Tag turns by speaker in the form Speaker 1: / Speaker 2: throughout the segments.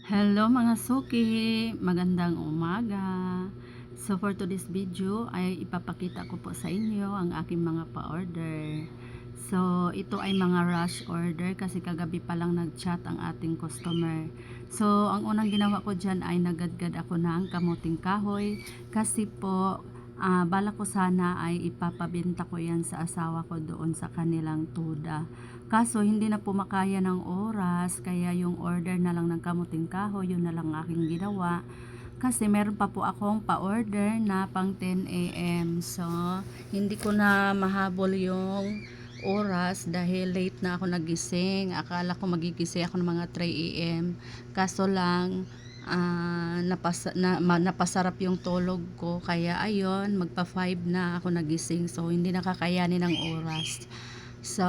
Speaker 1: Hello mga suki, magandang umaga. So for today's video ay ipapakita ko po sa inyo ang aking mga pa-order. So ito ay mga rush order kasi kagabi pa lang nag-chat ang ating customer. So ang unang ginawa ko dyan ay nagadgad ako ng kamuting kahoy kasi po bala ko sana ay ipapabenta ko yan sa asawa ko doon sa kanilang tuda. Kaso hindi na po makaya ng oras, kaya yung order na lang ng kamuting kahoy, yun na lang aking ginawa. Kasi meron pa po akong pa-order na pang 10 a.m. So, hindi ko na mahabol yung oras dahil late na ako nagising. Akala ko magigising ako ng mga 3 a.m. Kaso lang, napasarap yung tulog ko. Kaya ayun, magpa 5 na ako nagising. So, hindi nakakayanin ng oras. So,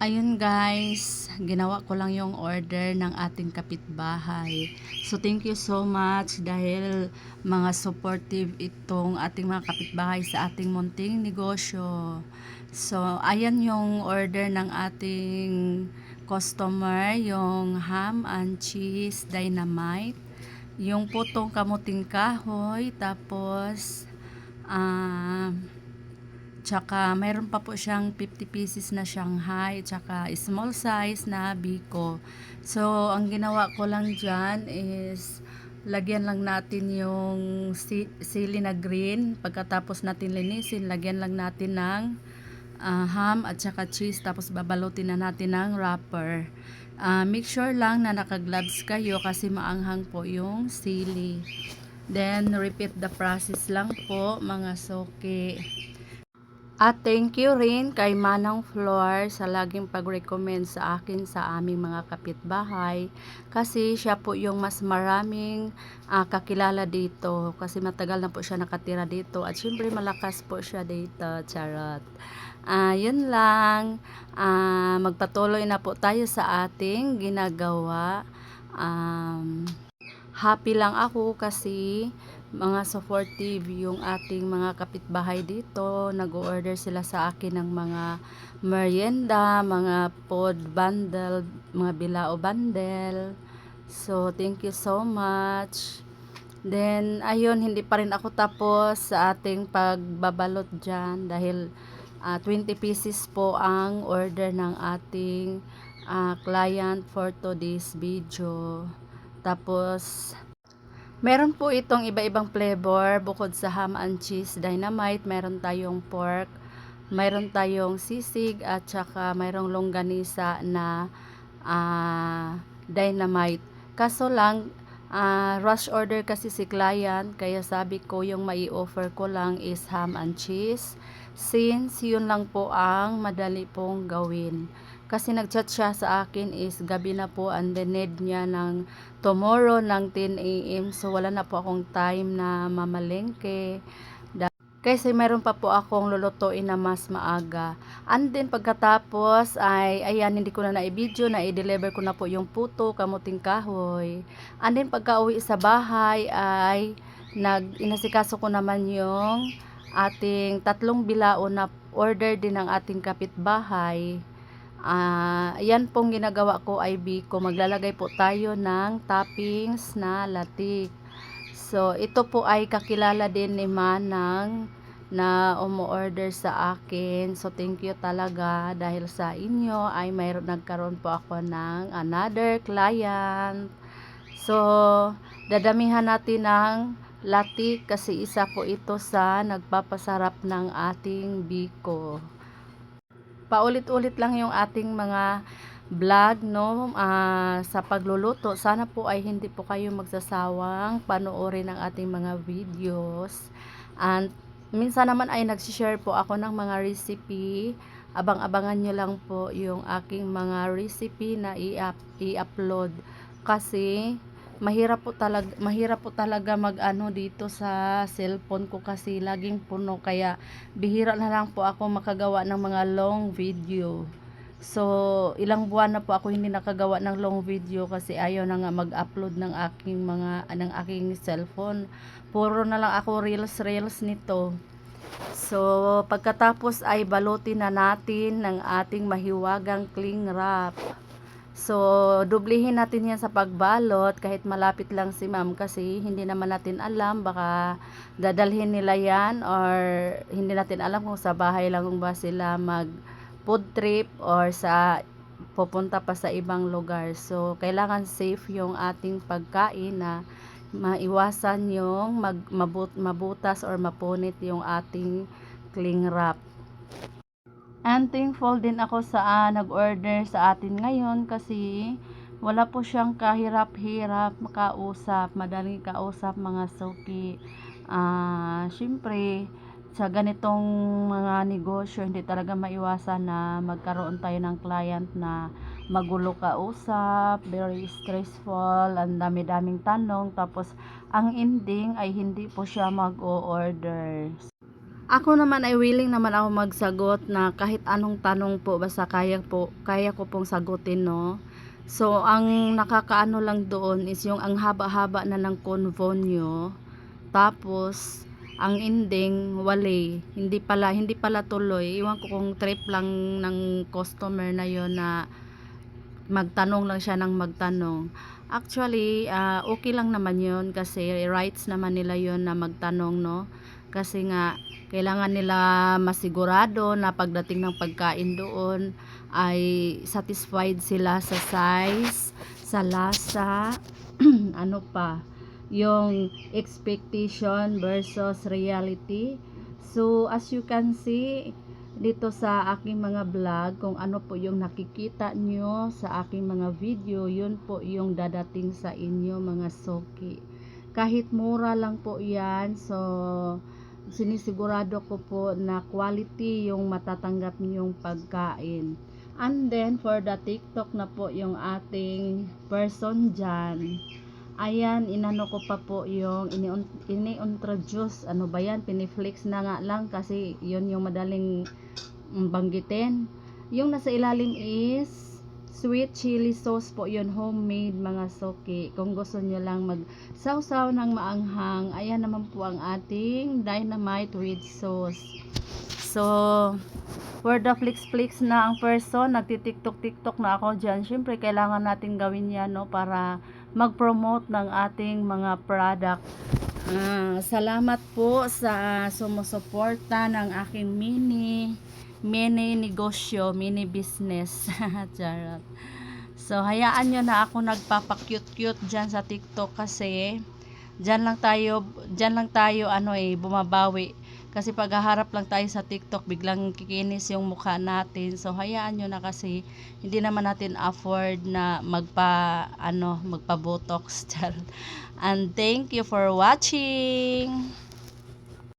Speaker 1: ayun guys, ginawa ko lang yung order ng ating kapitbahay. So thank you so much dahil mga supportive itong ating mga kapitbahay sa ating munting negosyo. So ayan yung order ng ating customer, yung ham and cheese dynamite, yung putong kamuting kahoy, tapos tsaka mayroon pa po siyang 50 pieces na Shanghai, tsaka small size na biko. So, ang ginawa ko lang dyan is lagyan lang natin yung sili na green. Pagkatapos natin linisin, lagyan lang natin ng ham at saka cheese. Tapos babalutin na natin ng wrapper. Make sure lang na naka-gloves kayo kasi maanghang po yung sili. Then, repeat the process lang po mga soke. At thank you rin kay Manang Flor sa laging pag-recommend sa akin sa aming mga kapitbahay kasi siya po yung mas maraming kakilala dito kasi matagal na po siya nakatira dito at syempre malakas po siya dito, charot. Yun lang, magpatuloy na po tayo sa ating ginagawa. Happy lang ako kasi mga supportive yung ating mga kapitbahay dito. Nag-order sila sa akin ng mga merienda, mga pod bundle, mga bilao bundle. So, thank you so much. Then, ayun, hindi pa rin ako tapos sa ating pagbabalot dyan dahil 20 pieces po ang order ng ating client for today's video. Tapos, meron po itong iba-ibang flavor bukod sa ham and cheese dynamite. Meron tayong pork, meron tayong sisig at saka mayroong longganisa na dynamite. Kaso lang, rush order kasi si client, kaya sabi ko yung mai-offer ko lang is ham and cheese. Since yun lang po ang madali pong gawin. Kasi nagchat siya sa akin is gabi na po and the need niya ng tomorrow ng 10 a.m. So wala na po akong time na mamalengke. Kasi meron pa po akong lulutuin na mas maaga. And then pagkatapos ay ayan, hindi ko na na-video, na-i-deliver ko na po yung puto, kamuting kahoy. And then pagka-uwi sa bahay ay inasikaso ko naman yung ating tatlong bilao na order din ng ating kapitbahay. Yan pong ginagawa ko ay biko. Maglalagay po tayo ng toppings na latik. So, ito po ay kakilala din ni Manang na umu-order sa akin. So, thank you talaga dahil sa inyo ay nagkaroon po ako ng another client. So, dadamihan natin ng latik kasi isa po ito sa nagpapasarap ng ating biko. Paulit-ulit lang yung ating mga vlog, no, sa pagluluto. Sana po ay hindi po kayo magsasawang panoorin ang ating mga videos. And minsan naman ay nagsishare po ako ng mga recipe. Abang-abangan nyo lang po yung aking mga recipe na i-upload. Kasi mahirap po talaga mag-ano dito sa cellphone ko kasi laging puno, kaya bihira na lang po ako makagawa ng mga long video. So, ilang buwan na po ako hindi nakagawa ng long video kasi ayaw na nga mag-upload ng aking cellphone. Puro na lang ako reels nito. So, pagkatapos ay balutin na natin ng ating mahiwagang cling wrap. So, dublihin natin yan sa pagbalot kahit malapit lang si ma'am kasi hindi naman natin alam baka dadalhin nila yan or hindi natin alam kung sa bahay lang ba sila mag food trip or sa pupunta pa sa ibang lugar. So, kailangan safe yung ating pagkain na maiwasan yung mabutas or mapunit yung ating cling wrap. And thankful din ako sa nag-order sa atin ngayon kasi wala po siyang kahirap-hirap makausap, madaling kausap mga suki. Syempre, sa ganitong mga negosyo, hindi talaga maiwasan na magkaroon tayo ng client na magulo kausap, very stressful, ang dami-daming tanong, tapos ang ending ay hindi po siya mag-o-order. Ako naman ay willing naman ako magsagot na kahit anong tanong po basta kaya ko pong sagutin, no. So ang nakakaano lang doon is yung ang haba-haba na ng convo nyo, tapos ang ending hindi pala tuloy. Iwan ko kung trip lang ng customer na yon na magtanong lang siya ng magtanong. Actually, okay lang naman yun kasi rights naman nila yon na magtanong, no? Kasi nga, kailangan nila masigurado na pagdating ng pagkain doon ay satisfied sila sa size, sa lasa, ano pa, yung expectation versus reality. So, as you can see, dito sa aking mga vlog, kung ano po yung nakikita nyo sa aking mga video, yun po yung dadating sa inyo mga suki. Kahit mura lang po yan, so sinisigurado ko po na quality yung matatanggap niyong pagkain. And then for the TikTok na po yung ating person dyan, ayan, inano ko pa po yung ini-introduce, ano ba yan, piniflix na nga lang kasi yun yung madaling banggitin. Yung nasa ilalim is sweet chili sauce po yun, homemade mga suki. Kung gusto nyo lang mag sausaw ng maanghang, ayan naman po ang ating dynamite with sauce. So, for the flix na ang person, nagtitiktok na ako dyan. Siyempre, kailangan natin gawin yan, no, para mag-promote ng ating mga product. Salamat po sa sumusuporta ng aking mini negosyo, mini business. Charot. So, hayaan nyo na ako nagpapa-cute dyan sa TikTok kasi dyan lang tayo bumabawi. Kasi paghaharap lang tayo sa TikTok, biglang kikinis yung mukha natin. So, hayaan nyo na kasi hindi naman natin afford na magpa-botox. And thank you for watching.